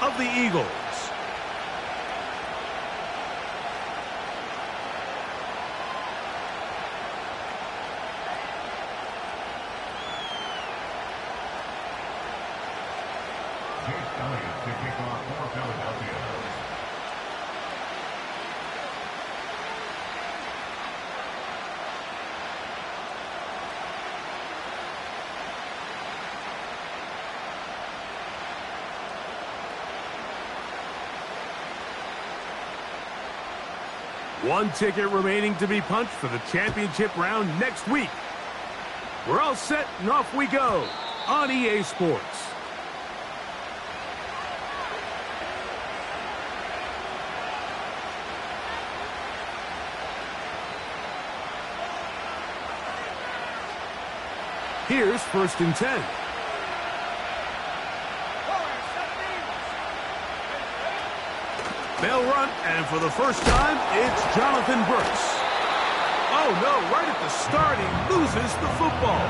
of the Eagles. One ticket remaining to be punched for the championship round next week. We're all set and off we go on EA Sports. Here's 1st and 10. They'll run, and for the first time, it's Jonathan Brooks. Oh, no, right at the start, he loses the football.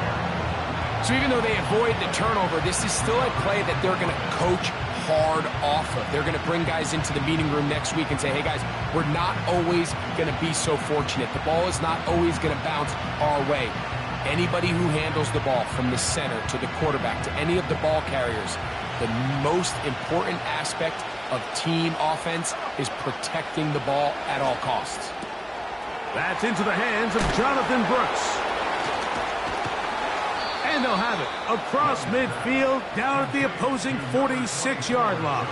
So even though they avoid the turnover, this is still a play that they're going to coach hard off of. They're going to bring guys into the meeting room next week and say, hey, guys, we're not always going to be so fortunate. The ball is not always going to bounce our way. Anybody who handles the ball from the center to the quarterback to any of the ball carriers, the most important aspect of team offense is protecting the ball at all costs. That's into the hands of Jonathan Brooks. And they'll have it across midfield down at the opposing 46-yard line.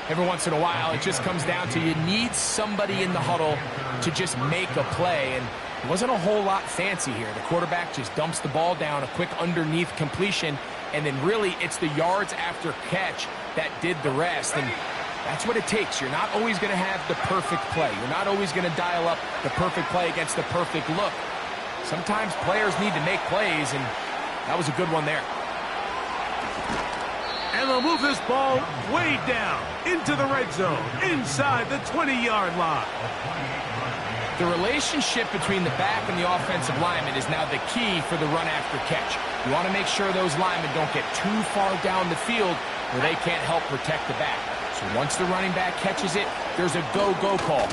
Every once in a while, it just comes down to you need somebody in the huddle to just make a play, and it wasn't a whole lot fancy here. The quarterback just dumps the ball down, a quick underneath completion, and then really it's the yards after catch that did the rest, and that's what it takes. You're not always going to have the perfect play. You're not always going to dial up the perfect play against the perfect look. Sometimes players need to make plays, and that was a good one there. And they'll move this ball way down into the red zone, inside the 20-yard line. The relationship between the back and the offensive lineman is now the key for the run after catch. You want to make sure those linemen don't get too far down the field where they can't help protect the back. So once the running back catches it, there's a go-go call.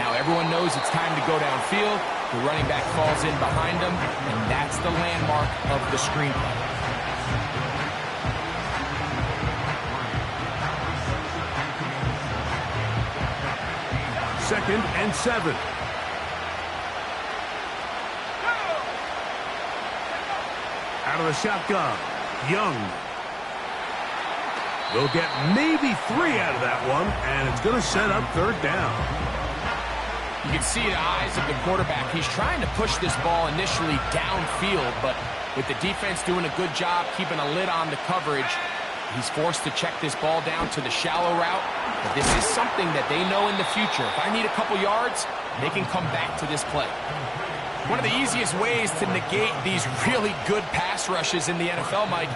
Now everyone knows it's time to go downfield. The running back falls in behind them, and that's the landmark of the screen play. Second and 7. Out of the shotgun, Young. They'll get maybe 3 out of that one, and it's going to set up 3rd down. You can see the eyes of the quarterback. He's trying to push this ball initially downfield, but with the defense doing a good job keeping a lid on the coverage, he's forced to check this ball down to the shallow route. But this is something that they know in the future. If I need a couple yards, they can come back to this play. One of the easiest ways to negate these really good pass rushes in the NFL, Mike,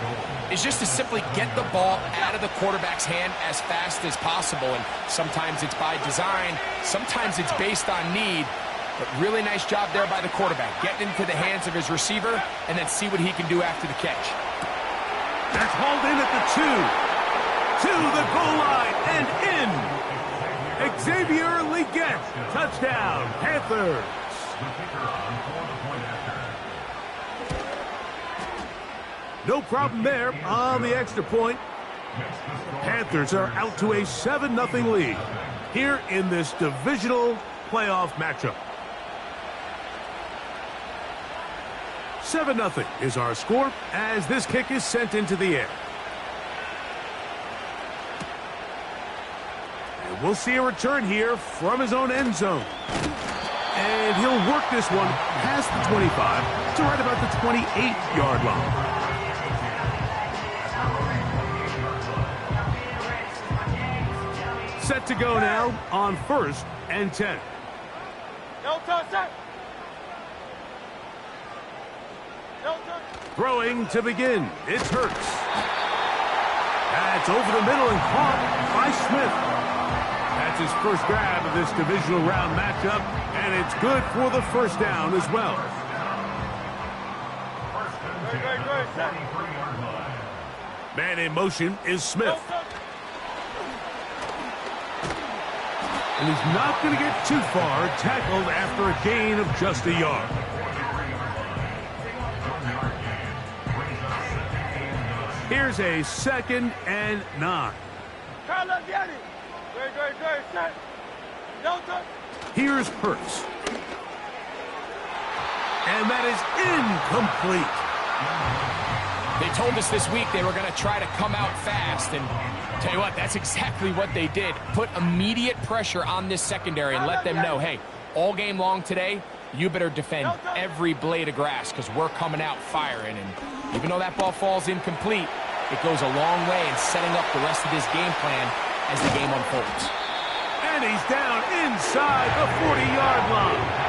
is just to simply get the ball out of the quarterback's hand as fast as possible. And sometimes it's by design, sometimes it's based on need. But really nice job there by the quarterback, getting into the hands of his receiver and then see what he can do after the catch. That's hauled in at the 2. To the goal line and in. Xavier Leggett, touchdown, Panthers. No problem there on the extra point. Panthers are out to a 7-0 lead here in this divisional playoff matchup. 7-0 is our score as this kick is sent into the air. And we'll see a return here from his own end zone. And he'll work this one past the 25 to right about the 28-yard line. Set to go now on 1st and 10. Throwing to begin. It's Hurts. That's over the middle and caught by Smith. That's his first grab of this divisional round matchup, and it's good for the 1st down as well. Man in motion is Smith. And he's not going to get too far, tackled after a gain of just a yard. Here's a 2nd and 9. Here's Hurts. And that is incomplete. They told us this week they were going to try to come out fast, and tell you what, that's exactly what they did. Put immediate pressure on this secondary and let them know, hey, all game long today, you better defend every blade of grass because we're coming out firing. And even though that ball falls incomplete, it goes a long way in setting up the rest of this game plan as the game unfolds. And he's down inside the 40-yard line.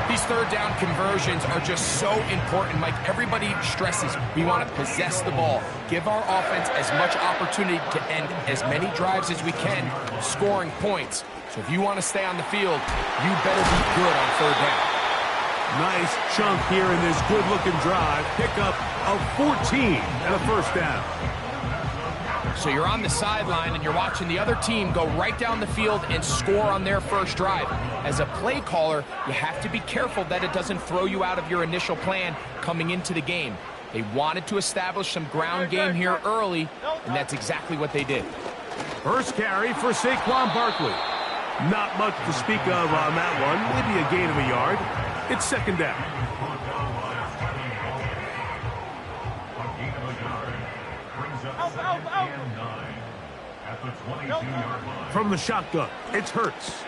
These third down conversions are just so important, Mike. Everybody stresses we want to possess the ball, give our offense as much opportunity to end as many drives as we can, scoring points. So if you want to stay on the field, you better be good on third down. Nice chunk here in this good-looking drive. Pickup of 14 and a first down. So you're on the sideline and you're watching the other team go right down the field and score on their first drive. As a play caller, you have to be careful that it doesn't throw you out of your initial plan coming into the game. They wanted to establish some ground game here early, and that's exactly what they did. First carry for Saquon Barkley. Not much to speak of on that one. Maybe a gain of a yard. It's 2nd down. From the shotgun, it's Hurts.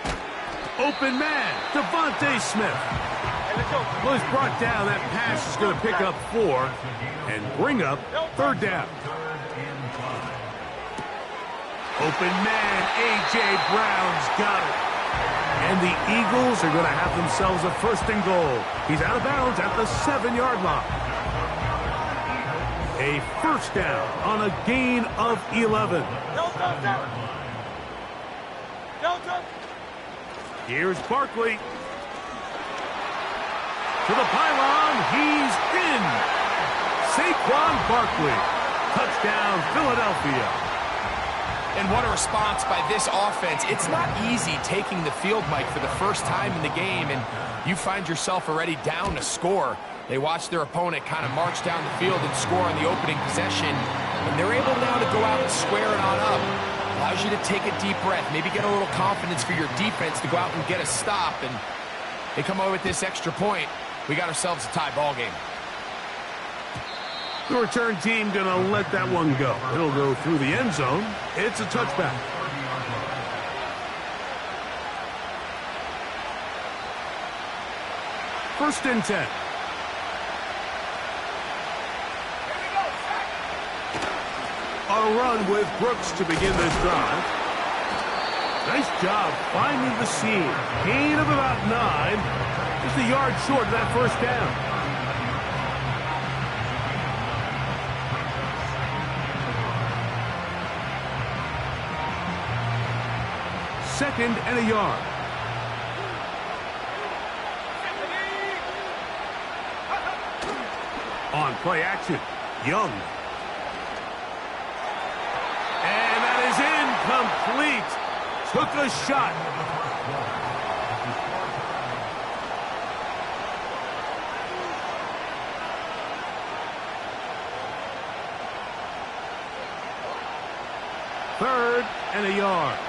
Open man, Devontae Smith. Well, he's brought down. That pass is going to pick up 4 and bring up 3rd down. Open man, A.J. Brown's got it. And the Eagles are going to have themselves a 1st and goal. He's out of bounds at the 7-yard line. A 1st down on a gain of 11. Here's Barkley. To the pylon, he's in. Saquon Barkley. Touchdown, Philadelphia. And what a response by this offense. It's not easy taking the field, Mike, for the first time in the game, and you find yourself already down to score. They watch their opponent kind of march down the field and score on the opening possession, and they're able now to go out and square it on up. Allows you to take a deep breath, maybe get a little confidence for your defense to go out and get a stop, and they come away with this extra point. We got ourselves a tie ball game. The return team going to let that one go. It'll go through the end zone. It's a touchback. First and 10. A run with Brooks to begin this drive. Nice job finding the seam. Gain of about 9. Just a yard short of that first down. Second and a yard. On play action, Young. And that is incomplete. Took a shot. Third and a yard.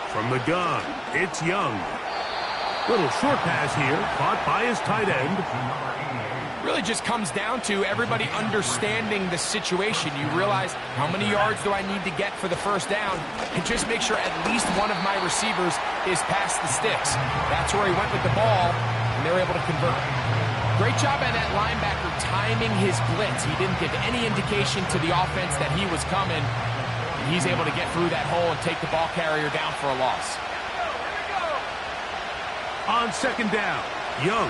From the gun, it's Young. Little short pass here, caught by his tight end. Really just comes down to everybody understanding the situation. You realize how many yards do I need to get for the first down, and just make sure at least one of my receivers is past the sticks. That's where he went with the ball, and they were able to convert. Great job by that linebacker timing his blitz. He didn't give any indication to the offense that he was coming. He's able to get through that hole and take the ball carrier down for a loss. On second down, Young.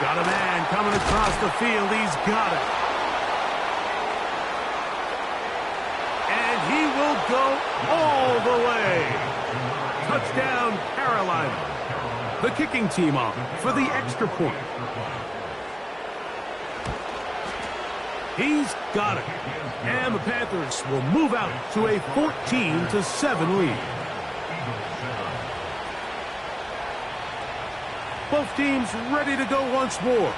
Got a man coming across the field. He's got it. And he will go all the way. Touchdown, Carolina. The kicking team off for the extra point. He's got it. And the Panthers will move out to a 14-7 lead. Both teams ready to go once more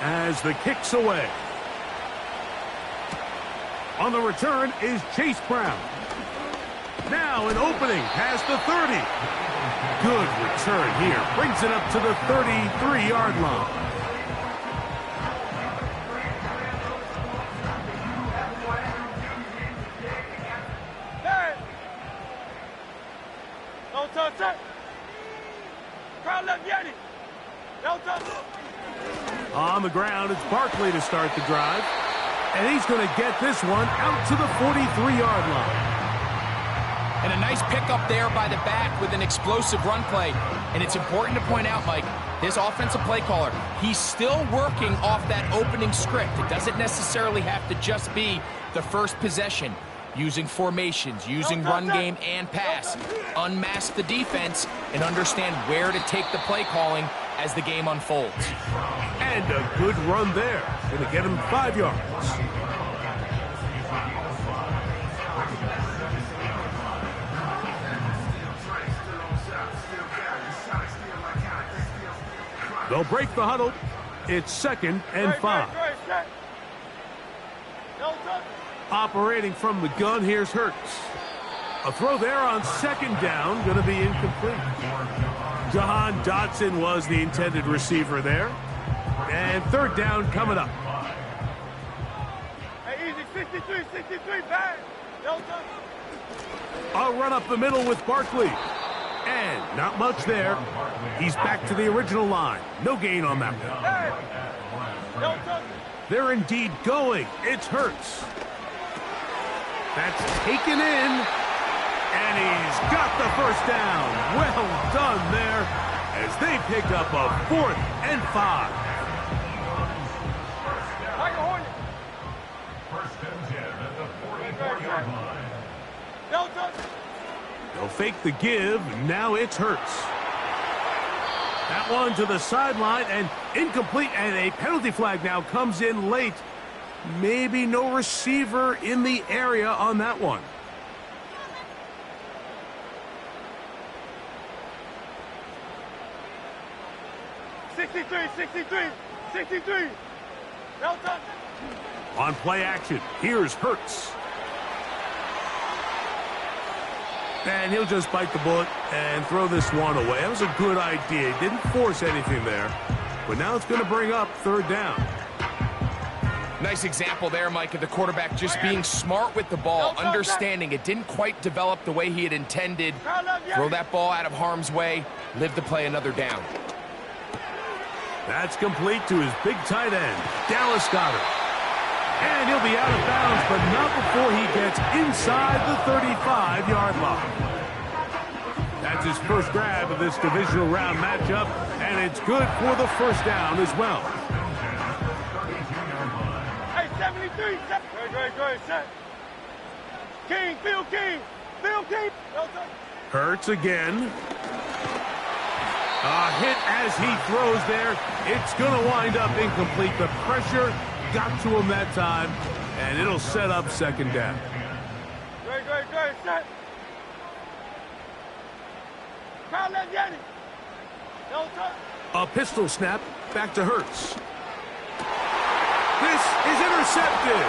as the kick's away. On the return is Chase Brown. Now an opening past the 30. Good return here. Brings it up to the 33-yard line. Hey! Don't touch it! Crowd left Yeti! Don't touch it! On the ground, it's Barkley to start the drive. And he's going to get this one out to the 43-yard line. And a nice pickup there by the back with an explosive run play. And it's important to point out, Mike, this offensive play caller, he's still working off that opening script. It doesn't necessarily have to just be the first possession. Using formations, using run game and pass. Unmask the defense and understand where to take the play calling as the game unfolds. And a good run there. Going to get him 5 yards. They'll break the huddle. It's 2nd and 5. Operating from the gun, here's Hurts. A throw there on 2nd down, going to be incomplete. Jahan Dotson was the intended receiver there. And 3rd down coming up. Hey, easy, 63, bang! A run up the middle with Barkley. And not much there. He's back to the original line. No gain on that one. They're indeed going. It's Hurts. That's taken in. And he's got the first down. Well done there as they pick up a 4th and 5. They'll fake the give. Now it's Hurts. That one to the sideline and incomplete, and a penalty flag now comes in late. Maybe no receiver in the area on that one. Sixty-three. On play action, here's Hurts. And he'll just bite the bullet and throw this one away. That was a good idea. He didn't force anything there. But now it's going to bring up 3rd down. Nice example there, Mike, of the quarterback just being smart with the ball, understanding it didn't quite develop the way he had intended. Throw that ball out of harm's way, live to play another down. That's complete to his big tight end, Dallas Goedert. And he'll be out of bounds, but not before he gets inside the 35-yard line. That's his first grab of this divisional round matchup, and it's good for the 1st down as well. Hey, 73. Great, set. King, Phil King. Hurts again. A hit as he throws there. It's going to wind up incomplete. The pressure got to him that time, and it'll set up 2nd down. Great, set. Crowd left Yeti. A pistol snap back to Hurts. This is intercepted.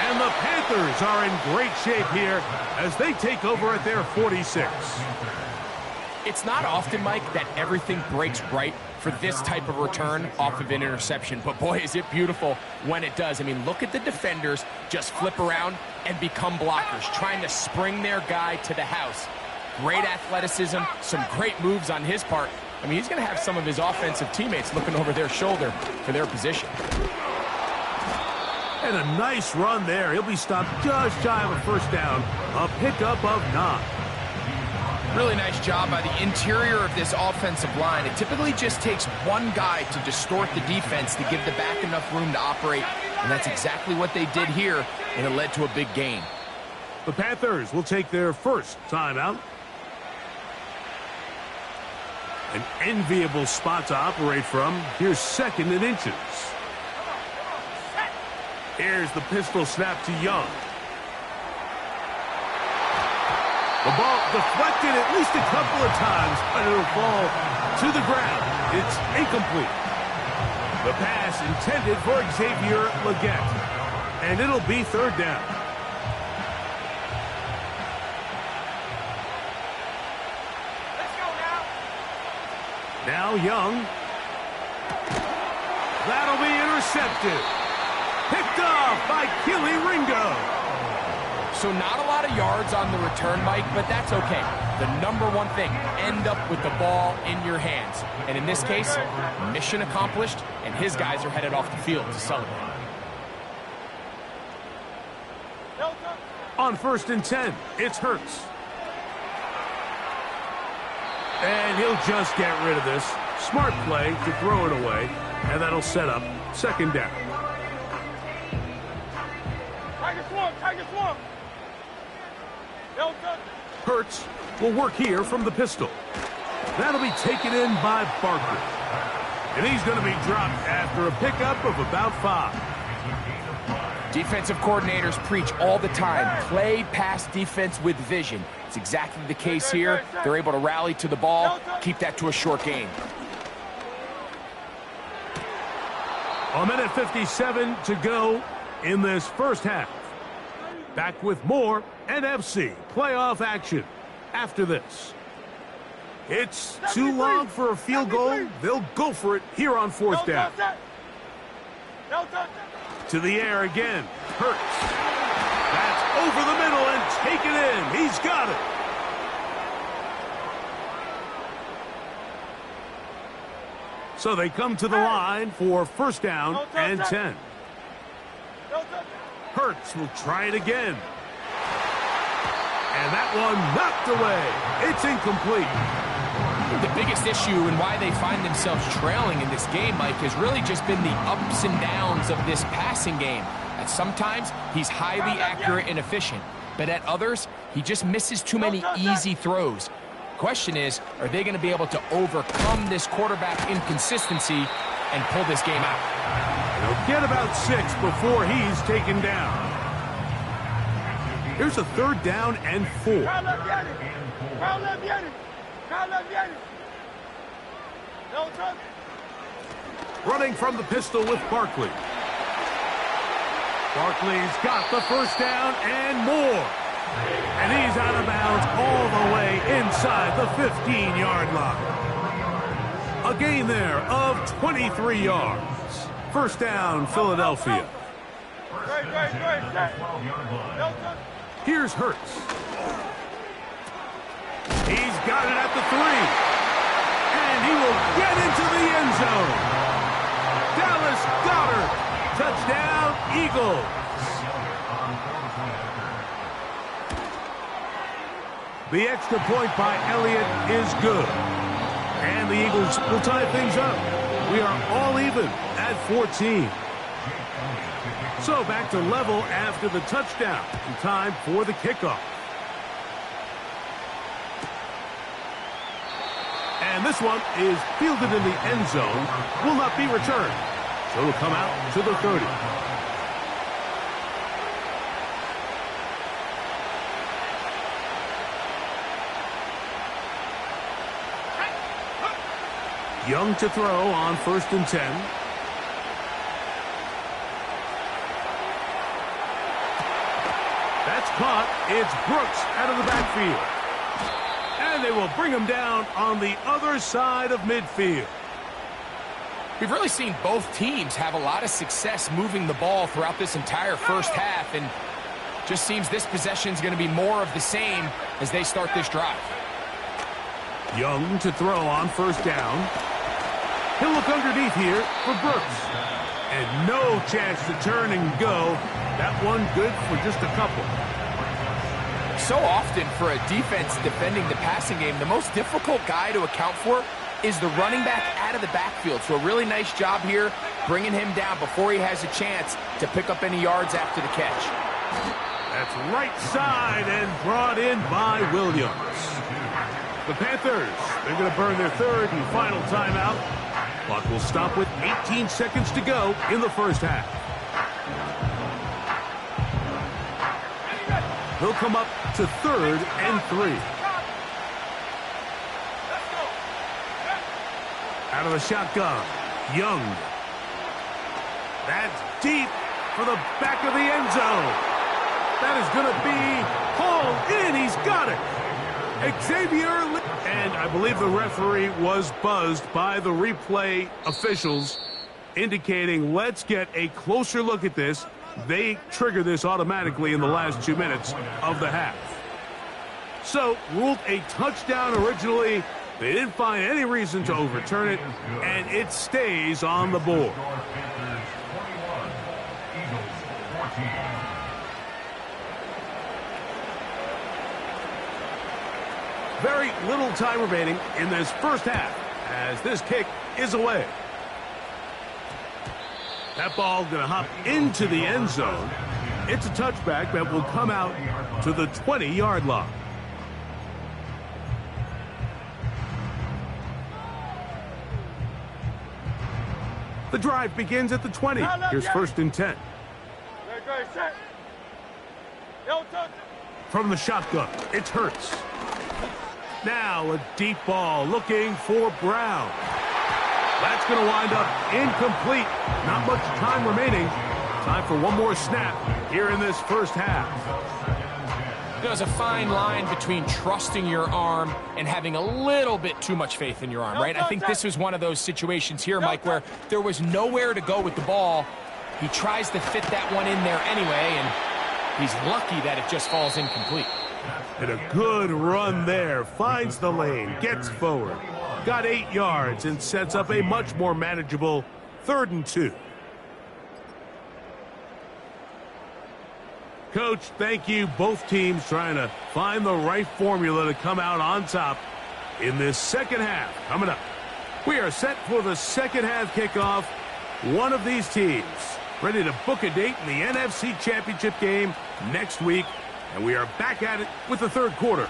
And the Panthers are in great shape here as they take over at their 46. It's not often, Mike, that everything breaks right for this type of return off of an interception. But, boy, is it beautiful when it does. I mean, look at the defenders just flip around and become blockers, trying to spring their guy to the house. Great athleticism, some great moves on his part. I mean, he's going to have some of his offensive teammates looking over their shoulder for their position. And a nice run there. He'll be stopped just shy of a 1st down. A pickup of 9. Really nice job by the interior of this offensive line. It typically just takes one guy to distort the defense to give the back enough room to operate. And that's exactly what they did here, and it led to a big gain. The Panthers will take their first timeout. An enviable spot to operate from. Here's 2nd and inches. Here's the pistol snap to Young. The ball deflected at least a couple of times, but it'll fall to the ground. It's incomplete. The pass intended for Xavier Legette. And it'll be 3rd down. Let's go now. Now Young. That'll be intercepted. Picked off by Keely Ringo. So not a lot of yards on the return, Mike, but that's okay. The number one thing, end up with the ball in your hands. And in this case, mission accomplished, and his guys are headed off the field to celebrate. On 1st and 10, it's Hurts. And he'll just get rid of this. Smart play to throw it away, and that'll set up 2nd down. Tiger swamp, Tiger swamp. Hurts will work here from the pistol. That'll be taken in by Barkley. And he's going to be dropped after a pickup of about 5. Defensive coordinators preach all the time, play pass defense with vision. It's exactly the case here. They're able to rally to the ball, keep that to a short gain. A minute 57 to go in this first half. Back with more NFC playoff action after this. It's too long for a field goal. They'll go for it here on 4th down. To the air again. Hurts. That's over the middle and taken in. He's got it. So they come to the line for 1st down and 10. Hurts will try it again. And that one knocked away. It's incomplete. The biggest issue and why they find themselves trailing in this game, Mike, has really just been the ups and downs of this passing game. At sometimes, he's highly accurate and efficient. But at others, he just misses too many easy throws. Question is, are they going to be able to overcome this quarterback inconsistency and pull this game out? They'll get about 6 before he's taken down. Here's a 3rd down and 4. Running from the pistol with Barkley. Barkley's got the 1st down and more. And he's out of bounds all the way inside the 15-yard line. A gain there of 23 yards. 1st down, Philadelphia. Here's Hurts. He's got it at the 3. And he will get into the end zone. Dallas Goedert. Touchdown, Eagles. The extra point by Elliott is good. And the Eagles will tie things up. We are all even at 14. So back to level after the touchdown. In time for the kickoff. And this one is fielded in the end zone. Will not be returned. So it'll come out to the 30. Young to throw on 1st and 10. That's caught. It's Brooks out of the backfield. And they will bring him down on the other side of midfield. We've really seen both teams have a lot of success moving the ball throughout this entire first half, and just seems this possession is going to be more of the same as they start this drive. Young to throw on 1st down. He'll look underneath here for Brooks. And no chance to turn and go. That one good for just a couple. So often for a defense defending the passing game, the most difficult guy to account for is the running back out of the backfield. So a really nice job here bringing him down before he has a chance to pick up any yards after the catch. That's right side and brought in by Williams. The Panthers, they're going to burn their third and final timeout. Clock will stop with 18 seconds to go in the first half. He'll come up to 3rd and 3. Out of the shotgun, Young. That's deep for the back of the end zone. That is going to be hauled in. He's got it. Xavier, and I believe the referee was buzzed by the replay officials, indicating let's get a closer look at this. They trigger this automatically in the last 2 minutes of the half. So, ruled a touchdown originally. They didn't find any reason to overturn it, and it stays on the board. Very little time remaining in this first half as this kick is away. That ball going to hop into the end zone. It's a touchback that will come out to the 20-yard line. The drive begins at the 20. Here's 1st and 10. From the shotgun, it's Hurts. Now a deep ball looking for Brown. That's going to wind up incomplete. Not much time remaining. Time for one more snap here in this first half. There's a fine line between trusting your arm and having a little bit too much faith in your arm, right? I think this was one of those situations here, Mike, where there was nowhere to go with the ball. He tries to fit that one in there anyway, and he's lucky that it just falls incomplete. And a good run there. Finds the lane, gets forward. Got 8 yards and sets up a much more manageable 3rd and 2. Coach, thank you. Both teams trying to find the right formula to come out on top in this second half. Coming up, we are set for the second half kickoff. One of these teams ready to book a date in the NFC Championship game next week. And we are back at it with the third quarter.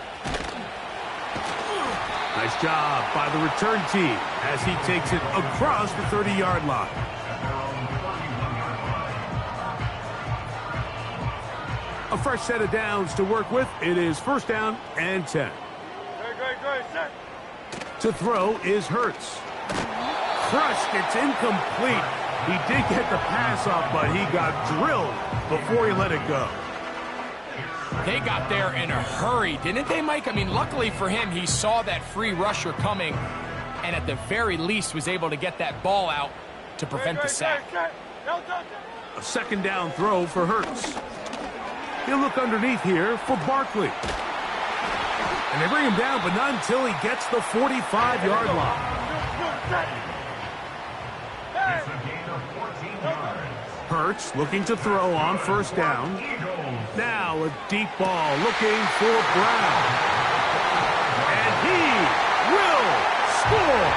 Nice job by the return team as he takes it across the 30-yard line. A fresh set of downs to work with. It is 1st down and 10. To throw is Hurts. Crushed. It's incomplete. He did get the pass off, but he got drilled before he let it go. They got there in a hurry, didn't they, Mike? I mean, luckily for him, he saw that free rusher coming and at the very least was able to get that ball out to prevent the sack. A 2nd down throw for Hurts. He'll look underneath here for Barkley. And they bring him down, but not until he gets the 45-yard line. Hurts looking to throw on 1st down. Now a deep ball looking for Brown. And he will score.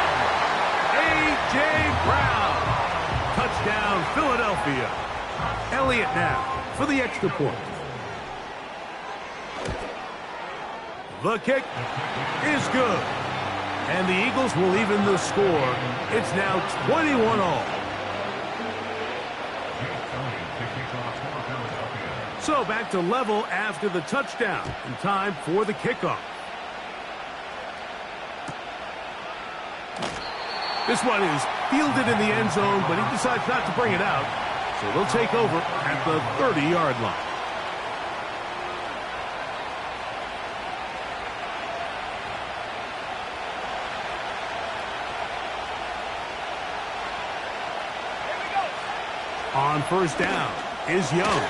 A.J. Brown. Touchdown, Philadelphia. Elliott now for the extra point. The kick is good. And the Eagles will even the score. It's now 21-all. So back to level after the touchdown. And time for the kickoff. This one is fielded in the end zone, but he decides not to bring it out. So they'll take over at the 30-yard line. On 1st down is Young.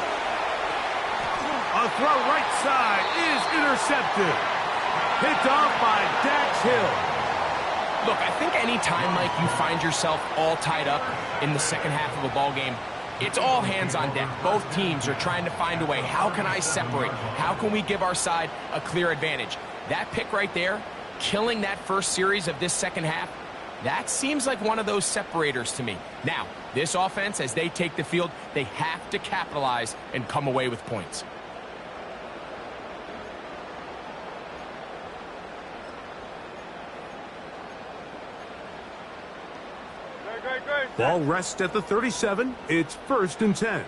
A throw right side is intercepted. Picked off by Dax Hill. Look, I think any time, Mike, you find yourself all tied up in the second half of a ball game, it's all hands on deck. Both teams are trying to find a way. How can I separate? How can we give our side a clear advantage? That pick right there, killing that first series of this second half, That seems like one of those separators to me. Now, this offense, as they take the field, they have to capitalize and come away with points. Ball rests at the 37. It's 1st and 10.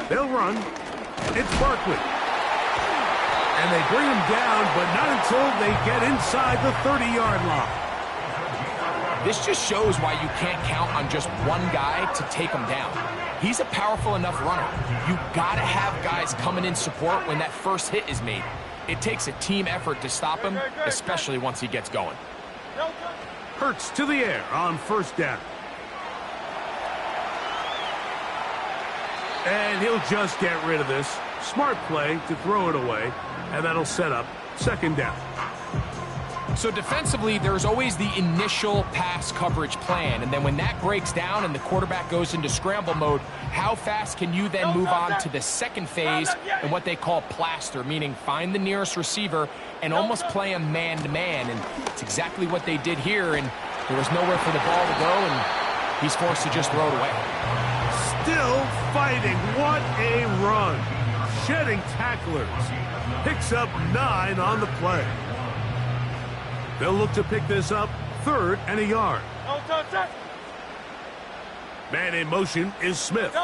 They'll run. It's Barkley. And they bring him down, but not until they get inside the 30-yard line. This just shows why you can't count on just one guy to take him down. He's a powerful enough runner. You got to have guys coming in support when that first hit is made. It takes a team effort to stop him, especially once he gets going. Hurts to the air on 1st down. And he'll just get rid of this. Smart play to throw it away, and that'll set up 2nd down. So defensively, there's always the initial pass coverage plan, and then when that breaks down and the quarterback goes into scramble mode, how fast can you then move on to the second phase and what they call plaster, meaning find the nearest receiver and almost play him man-to-man, and it's exactly what they did here, and there was nowhere for the ball to go, and he's forced to just throw it away. Still fighting. What a run. Shedding tacklers. Picks up 9 on the play. They'll look to pick this up 3rd and a yard. Man in motion is Smith.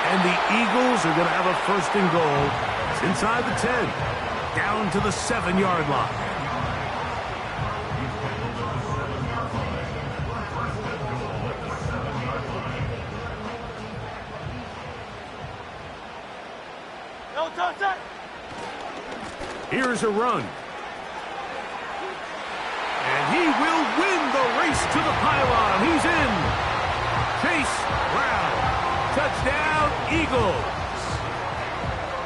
And the Eagles are going to have a 1st and goal. It's inside the 10. Down to the 7-yard line. Here's a run. And he will win the race to the pylon. He's in. Chase Brown. Touchdown, Eagles.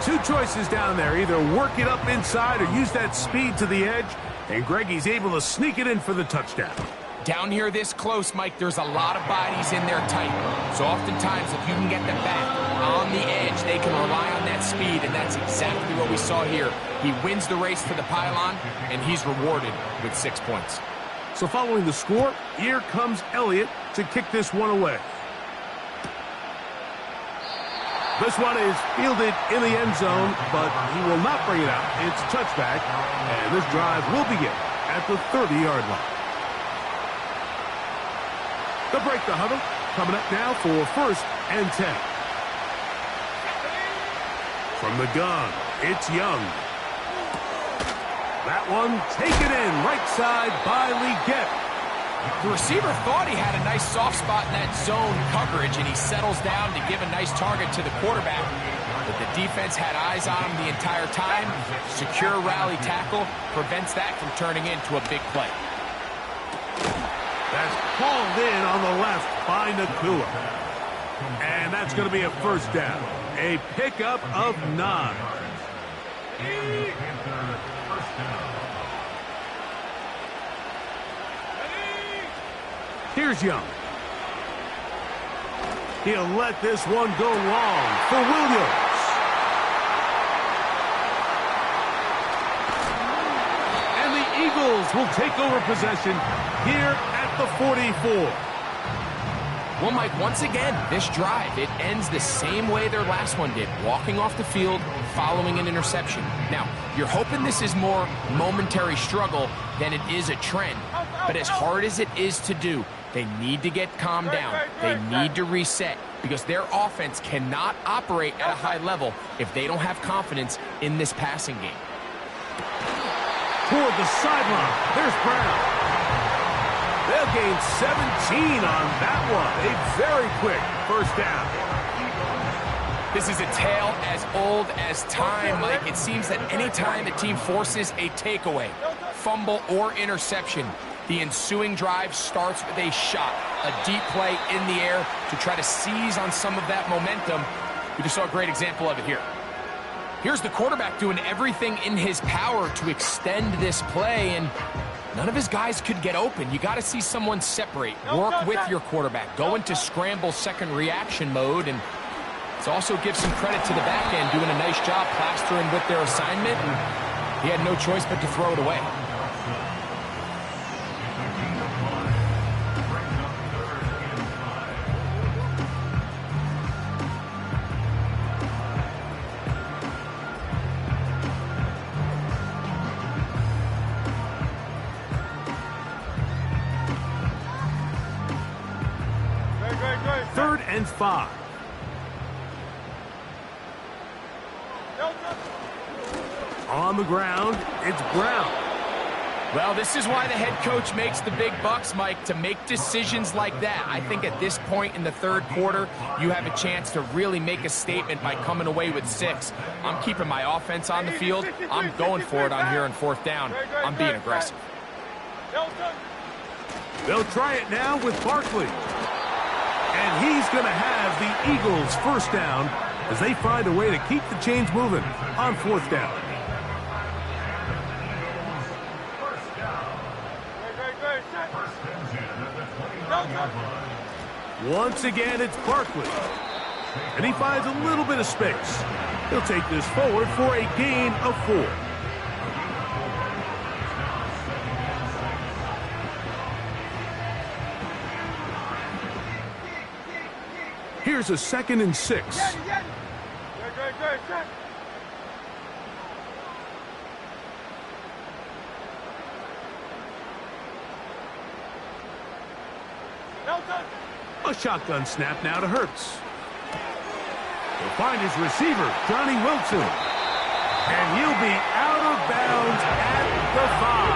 2 choices down there. Either work it up inside or use that speed to the edge. And Greggy's able to sneak it in for the touchdown. Down here this close, Mike, there's a lot of bodies in there tight. So oftentimes, if you can get them back on the edge, they can rely on that speed, and that's exactly what we saw here. He wins the race to the pylon, and he's rewarded with 6 points. So following the score, here comes Elliott to kick this one away. This one is fielded in the end zone, but he will not bring it out. It's a touchback, and this drive will begin at the 30-yard line. They'll break the huddle. Coming up now for 1st and 10. From the gun, it's Young. That one taken in right side by Leggett. The receiver thought he had a nice soft spot in that zone coverage, and he settles down to give a nice target to the quarterback. But the defense had eyes on him the entire time. Secure rally tackle prevents that from turning into a big play. That's called in on the left by Nakua. And that's going to be a 1st down. A pickup of 9. Here's Young. He'll let this one go long for Williams. And the Eagles will take over possession here at the 44. Well, Mike, once again, this drive, it ends the same way their last one did, walking off the field, following an interception. Now, you're hoping this is more momentary struggle than it is a trend. But as hard as it is to do, they need to get calmed down. They need to reset because their offense cannot operate at a high level if they don't have confidence in this passing game. Toward the sideline, there's Brown. They'll gain 17 on that one. A very quick 1st down. This is a tale as old as time, Mike. It seems that any time the team forces a takeaway, fumble, or interception, the ensuing drive starts with a shot, a deep play in the air to try to seize on some of that momentum. We just saw a great example of it here. Here's the quarterback doing everything in his power to extend this play, and none of his guys could get open. You got to see someone separate, work with your quarterback, go into scramble second reaction mode, and Let's also give some credit to the back end, doing a nice job plastering with their assignment, and he had no choice but to throw it away. Third and 5. On the ground, it's Brown. Well, this is why the head coach makes the big bucks, Mike, to make decisions like that. I think at this point in the third quarter, you have a chance to really make a statement by coming away with 6. I'm keeping my offense on the field. I'm going for it on here on 4th down. I'm being aggressive. They'll try it now with Barkley. And he's going to have the Eagles' first down as they find a way to keep the chains moving on 4th down. Once again, it's Barkley. And he finds a little bit of space. He'll take this forward for a gain of 4. Here's a 2nd and 6. A shotgun snap now to Hurts. He'll find his receiver, Johnny Wilson. And he'll be out of bounds at the 5.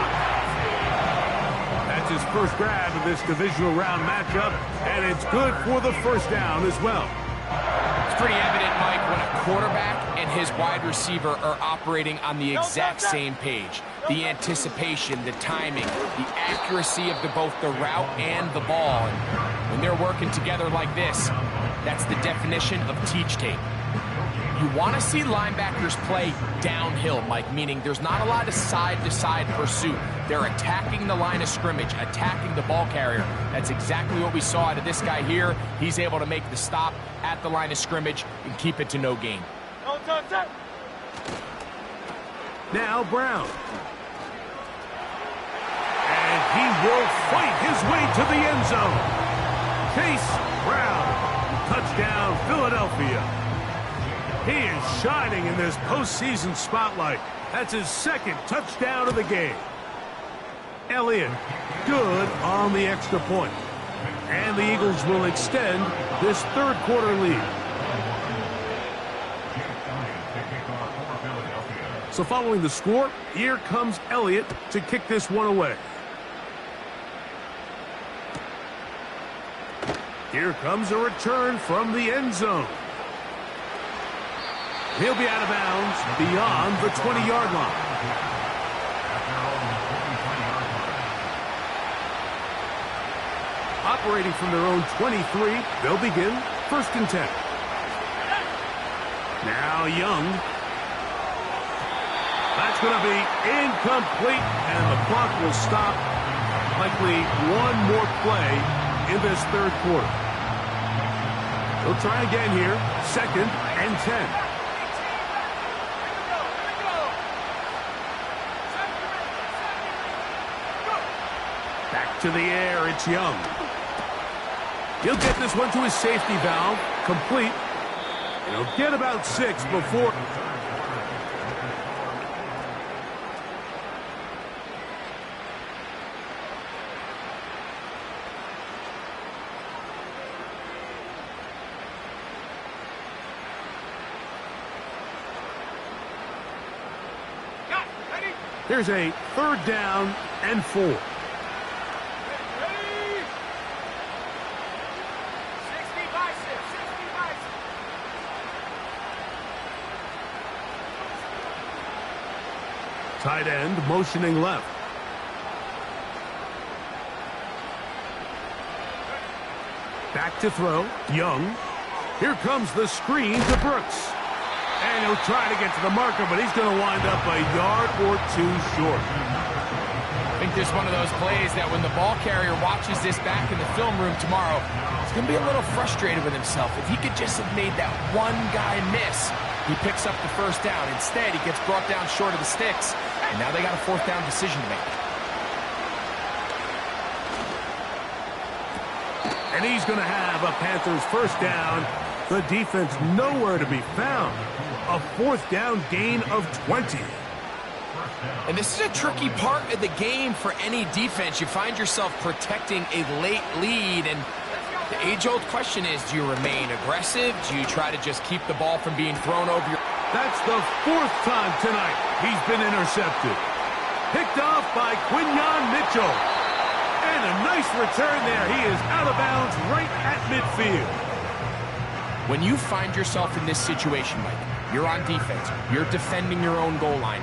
That's his first grab of this divisional round matchup, and it's good for the first down as well. It's pretty evident, Mike, when a quarterback and his wide receiver are operating on the exact same page. The anticipation, the timing, the accuracy of both the route and the ball. And when they're working together like this, that's the definition of teach tape. You want to see linebackers play downhill, Mike, meaning there's not a lot of side-to-side pursuit. They're attacking the line of scrimmage, attacking the ball carrier. That's exactly what we saw out of this guy here. He's able to make the stop at the line of scrimmage and keep it to no gain. Now Brown. And he will fight his way to the end zone. Chase Brown. Touchdown, Philadelphia. He is shining in this postseason spotlight. That's his 2nd touchdown of the game. Elliott, good on the extra point. And the Eagles will extend this third quarter lead. So following the score, here comes Elliott to kick this one away. Here comes a return from the end zone. He'll be out of bounds beyond the 20-yard line. Operating from their own 23, they'll begin 1st and 10. Now Young. That's going to be incomplete, and the clock will stop. Likely one more play in this third quarter. They'll try again here, 2nd and 10. Back to the air, it's Young. He'll get this one to his safety valve, complete. And he'll get about 6 before... Here's a 3rd down and 4. Tight end motioning left. Back to throw. Young. Here comes the screen to Brooks. And he'll try to get to the marker, but he's going to wind up a yard or 2 short. I think there's one of those plays that when the ball carrier watches this back in the film room tomorrow, he's going to be a little frustrated with himself. If he could just have made that one guy miss, he picks up the first down. Instead, he gets brought down short of the sticks, and now they got a fourth down decision to make. And he's going to have a Panthers first down. The defense nowhere to be found. A fourth down gain of 20. And this is a tricky part of the game for any defense. You find yourself protecting a late lead, and the age-old question is, do you remain aggressive? Do you try to just keep the ball from being thrown over your... That's the fourth time tonight he's been intercepted. Picked off by Quinyon Mitchell. And a nice return there. He is out of bounds right at midfield. When you find yourself in this situation, Mike, you're on defense, you're defending your own goal line,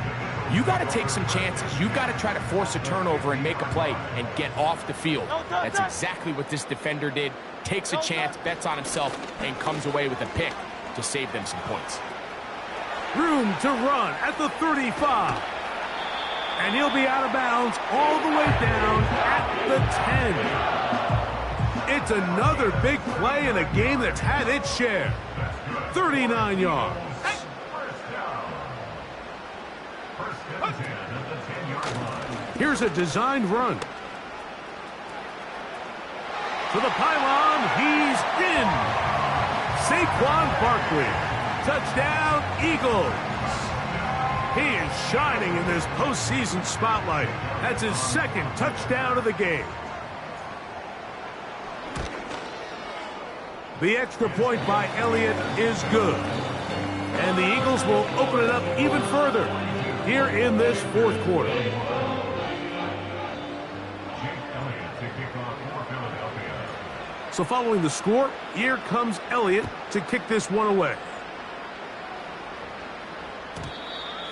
you got to take some chances. You got to try to force a turnover and make a play and get off the field. That's exactly what this defender did. Takes a chance, bets on himself, and comes away with a pick to save them some points. Room to run at the 35. And he'll be out of bounds all the way down at the 10. It's another big play in a game that's had its share. 39 yards. Here's a designed run. To the pylon, he's in. Saquon Barkley. Touchdown, Eagles. He is shining in this postseason spotlight. That's his second touchdown of the game. The extra point by Elliott is good. And the Eagles will open it up even further here in this fourth quarter. So following the score, here comes Elliott to kick this one away.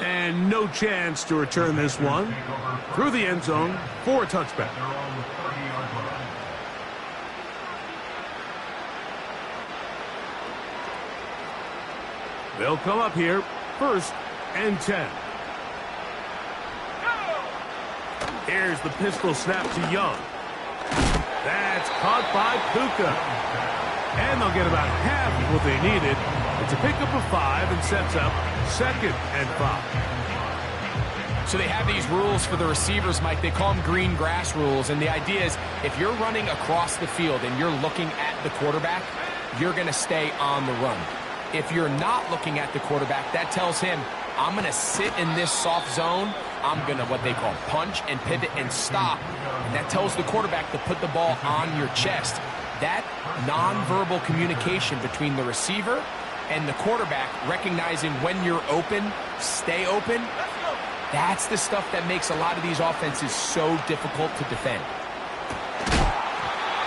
And no chance to return this one through the end zone for a touchback. They'll come up here, 1st and 10. Here's the pistol snap to Young. That's caught by Puka. And they'll get about half of what they needed. It's a pickup of 5 and sets up 2nd and 5. So they have these rules for the receivers, Mike. They call them green grass rules. And the idea is if you're running across the field and you're looking at the quarterback, you're going to stay on the run. If you're not looking at the quarterback, that tells him, I'm going to sit in this soft zone. I'm going to what they call punch and pivot and stop. And that tells the quarterback to put the ball on your chest. That nonverbal communication between the receiver and the quarterback, recognizing when you're open, stay open, that's the stuff that makes a lot of these offenses so difficult to defend.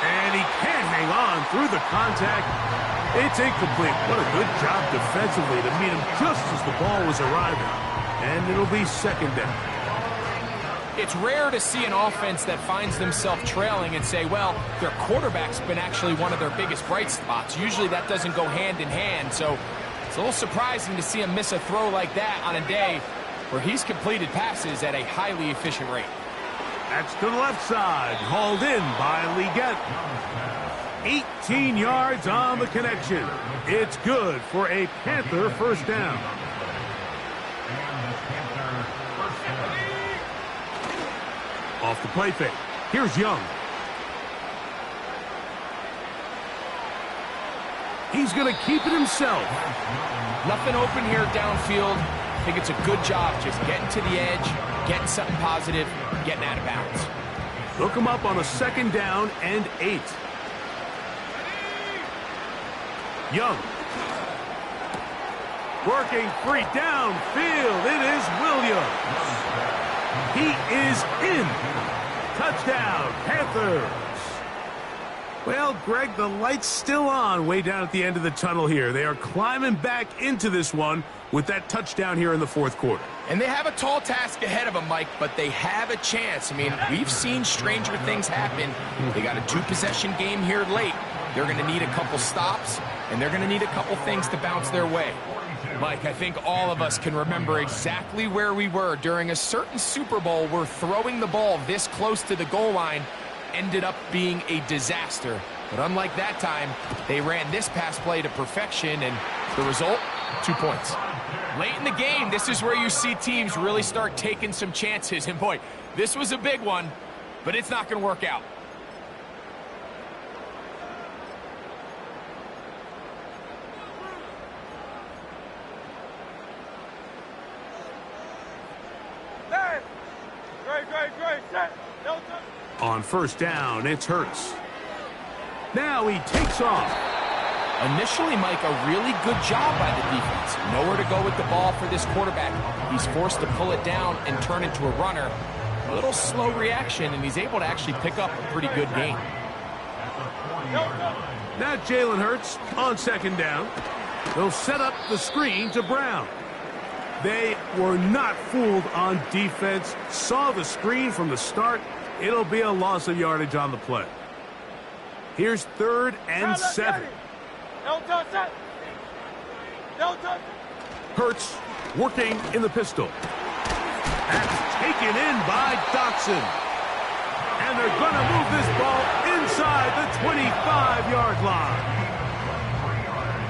And he can't hang on through the contact. It's incomplete. What a good job defensively to meet him just as the ball was arriving. And it'll be 2nd down. It's rare to see an offense that finds themselves trailing and say, well, their quarterback's been actually one of their biggest bright spots. Usually that doesn't go hand in hand, so it's a little surprising to see him miss a throw like that on a day where he's completed passes at a highly efficient rate. That's to the left side, hauled in by Leggett. 18 yards on the connection. It's good for a Panther first down. Off the play fake. Here's Young. He's going to keep it himself. Nothing open here downfield. I think it's a good job just getting to the edge, getting something positive, getting out of bounds. Look him up on a 2nd down and 8. Young. Working free downfield. It is Williams. He is in. Touchdown, Panthers. Well, Greg, the light's still on way down at the end of the tunnel here. They are climbing back into this one with that touchdown here in the fourth quarter. And they have a tall task ahead of them, Mike, but they have a chance. I mean, we've seen stranger things happen. They got a 2-possession game here late. They're going to need a couple stops, and they're going to need a couple things to bounce their way. Mike, I think all of us can remember exactly where we were during a certain Super Bowl where throwing the ball this close to the goal line ended up being a disaster. But unlike that time, they ran this pass play to perfection, and the result, 2 points. Late in the game, this is where you see teams really start taking some chances. And boy, this was a big one, but it's not going to work out. On first down, it's Hurts. Now he takes off. Initially, Mike, a really good job by the defense. Nowhere to go with the ball for this quarterback. He's forced to pull it down and turn into a runner. A little slow reaction, and he's able to actually pick up a pretty good gain. Now Jalen Hurts on second down. They'll set up the screen to Brown. They were not fooled on defense. Saw the screen from the start. It'll be a loss of yardage on the play. Here's 3rd and 7. Hurts working in the pistol. That's taken in by Dotson. And they're going to move this ball inside the 25-yard line.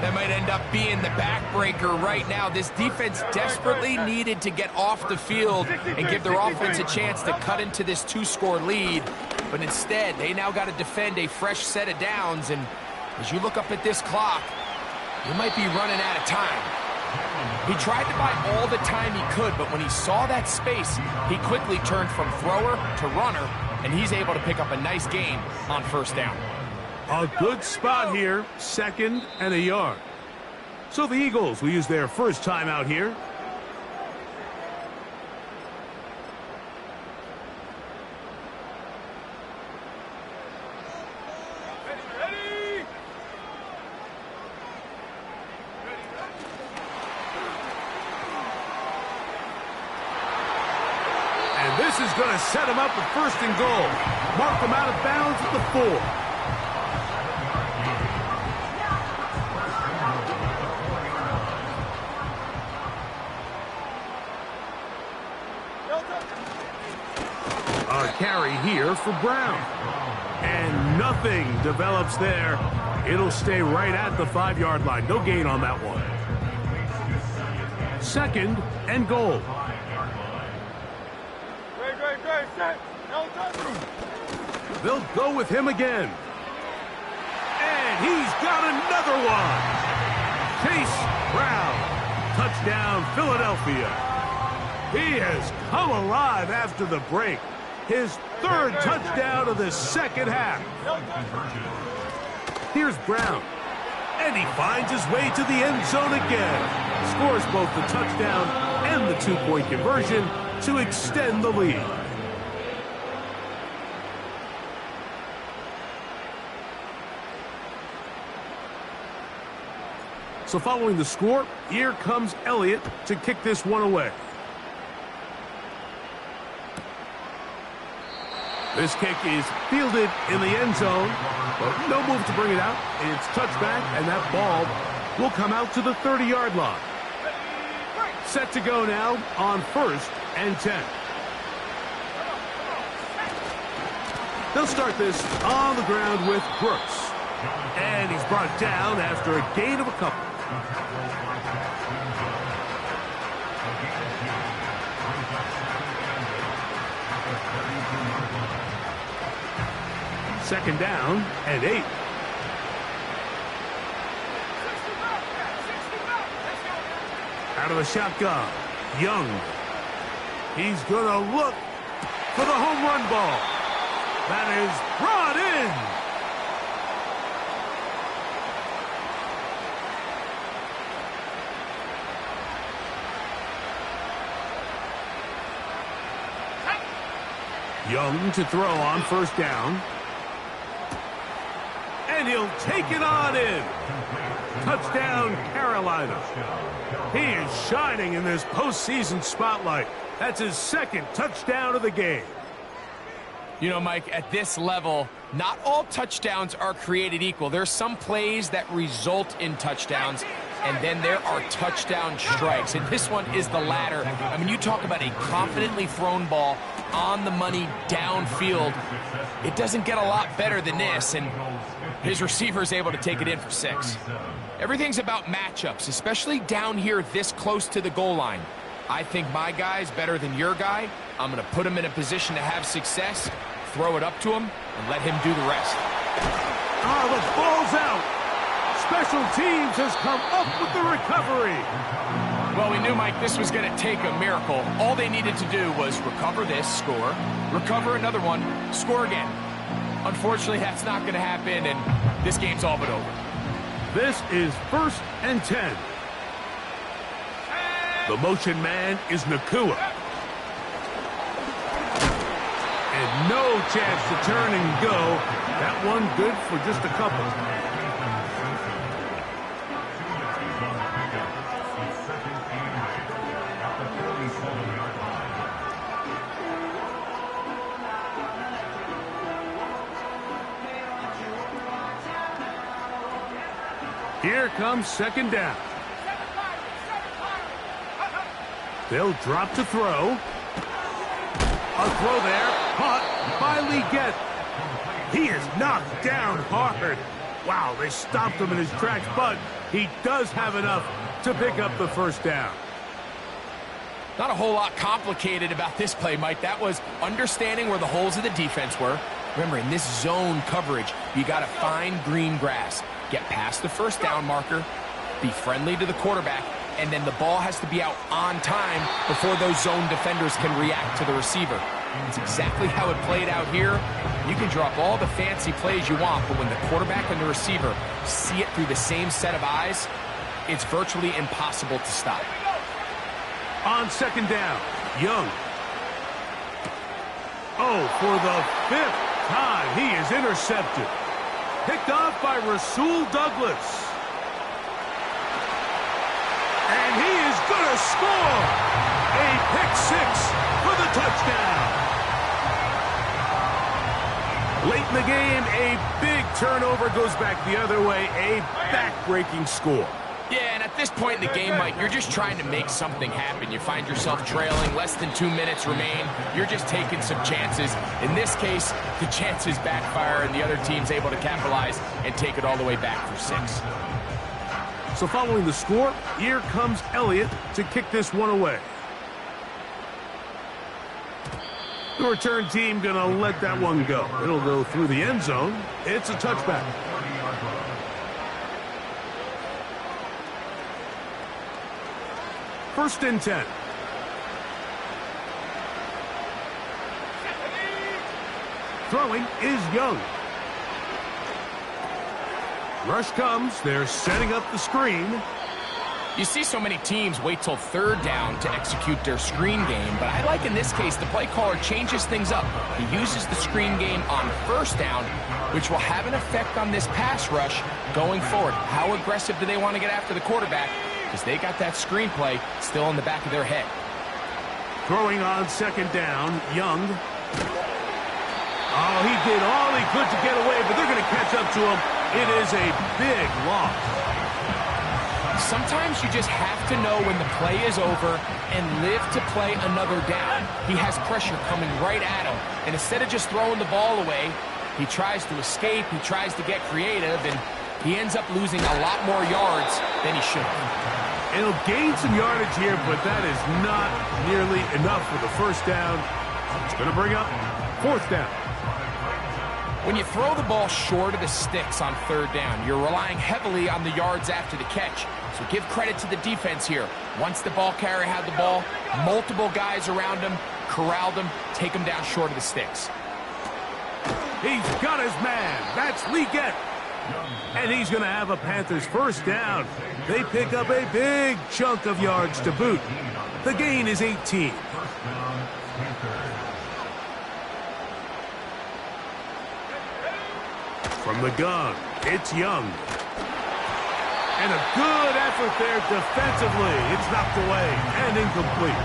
That might end up being the backbreaker right now. This defense desperately needed to get off the field and give their offense a chance to cut into this 2-score lead. But instead, they now got to defend a fresh set of downs. And as you look up at this clock, you might be running out of time. He tried to buy all the time he could, but when he saw that space, he quickly turned from thrower to runner, and he's able to pick up a nice gain on first down. A good spot here, 2nd and a yard. So the Eagles will use their first time out here. And this is going to set him up with 1st and goal. Mark them out of bounds at the 4. A carry here for Brown. And nothing develops there. It'll stay right at the 5-yard line. No gain on that one. 2nd and goal. They'll go with him again. And he's got another one. Chase Brown. Touchdown, Philadelphia. He has come alive after the break. His 3rd touchdown of the second half. Here's Brown. And he finds his way to the end zone again. Scores both the touchdown and the 2-point conversion to extend the lead. So following the score, here comes Elliott to kick this one away. This kick is fielded in the end zone, but no move to bring it out. It's touchback, and that ball will come out to the 30-yard line. Set to go now on 1st and 10. They'll start this on the ground with Brooks. And he's brought down after a gain of a couple. Second down and 8. Out of the shotgun, Young. He's going to look for the home run ball. That is brought in. Young to throw on first down. And he'll take it on in. Touchdown, Carolina. He is shining in this postseason spotlight. That's his 2nd touchdown of the game. You know, Mike, at this level, not all touchdowns are created equal. There's some plays that result in touchdowns. and then there are touchdown strikes. And this one is the latter. I mean, you talk about a confidently thrown ball on the money downfield. It doesn't get a lot better than this, and his receiver is able to take it in for 6. Everything's about matchups, especially down here this close to the goal line. I think my guy's better than your guy. I'm going to put him in a position to have success, throw it up to him, and let him do the rest. Oh, the ball's out. Special teams has come up with the recovery. Well, we knew, Mike, this was going to take a miracle. All they needed to do was recover this, score, recover another one, score again. Unfortunately, that's not going to happen, and this game's all but over. This is 1st and 10. The motion man is Nakua. And no chance to turn and go. That one good for just a couple. Here comes 2nd down. They'll drop to throw. A throw there, caught by Leggett. He is knocked down hard. Wow, they stopped him in his tracks, but he does have enough to pick up the 1st down. Not a whole lot complicated about this play, Mike. That was understanding where the holes of the defense were. Remember, in this zone coverage, you got to find green grass. Get past the 1st down marker, be friendly to the quarterback, and then the ball has to be out on time before those zone defenders can react to the receiver. It's exactly how it played out here. You can drop all the fancy plays you want, but when the quarterback and the receiver see it through the same set of eyes, it's virtually impossible to stop. On 2nd down, Young. Oh, for the 5th time, he is intercepted. Picked off by Rasul Douglas. And he is going to score. A pick 6 for the touchdown. Late in the game, a big turnover goes back the other way. A back-breaking score. Yeah, and at this point in the game, Mike, you're just trying to make something happen. You find yourself trailing, less than 2 minutes remain. You're just taking some chances. In this case, the chances backfire, and the other team's able to capitalize and take it all the way back for 6. So following the score, here comes Elliott to kick this one away. The return team going to let that one go. It'll go through the end zone. It's a touchback. First and 10. Throwing is Young. Rush comes. They're setting up the screen. You see so many teams wait till 3rd down to execute their screen game, but I like in this case the play caller changes things up. He uses the screen game on 1st down, which will have an effect on this pass rush going forward. How aggressive do they want to get after the quarterback? Because they got that screen play still in the back of their head. Throwing on 2nd down, Young. Oh, he did all he could to get away, but they're going to catch up to him. It is a big loss. Sometimes you just have to know when the play is over and live to play another down. He has pressure coming right at him, and instead of just throwing the ball away, he tries to escape, he tries to get creative, and he ends up losing a lot more yards than he should. He'll gain some yardage here, but that is not nearly enough for the 1st down. It's going to bring up 4th down. When you throw the ball short of the sticks on 3rd down, you're relying heavily on the yards after the catch. So give credit to the defense here. Once the ball carrier had the ball, multiple guys around him, corralled him, take him down short of the sticks. He's got his man. That's Leggett. And he's going to have a Panthers 1st down. They pick up a big chunk of yards to boot. The gain is 18. From the gun, it's Young. And a good effort there defensively. It's knocked away and incomplete.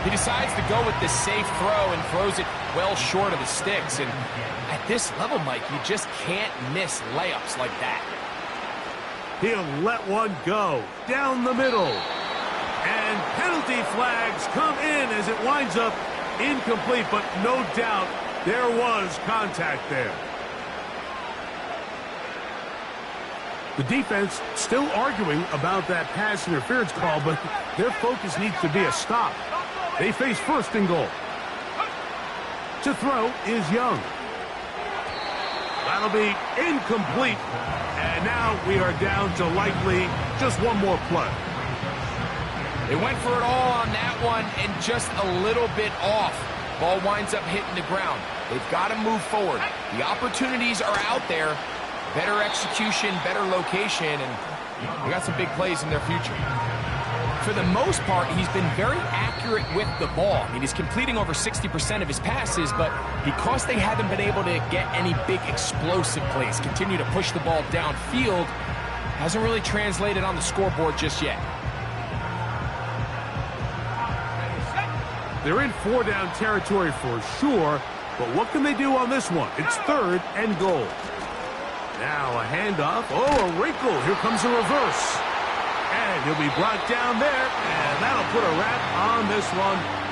He decides to go with this safe throw and throws it well short of the sticks. And at this level, Mike, you just can't miss layups like that. He'll let one go down the middle. And penalty flags come in as it winds up incomplete, but no doubt there was contact there. The defense still arguing about that pass interference call, but their focus needs to be a stop. They face first and goal. To throw is Young. That'll be incomplete. And now we are down to likely just one more play. They went for it all on that one and just a little bit off. Ball winds up hitting the ground. They've got to move forward. The opportunities are out there. Better execution, better location, and we got some big plays in their future. For the most part, he's been very accurate with the ball. I mean, he's completing over 60% of his passes, but because they haven't been able to get any big explosive plays, continue to push the ball downfield, hasn't really translated on the scoreboard just yet. They're in 4-down territory for sure, but what can they do on this one? It's 3rd and goal. Now a handoff. Oh, a wrinkle. Here comes a reverse. And he'll be brought down there, and that'll put a wrap on this one.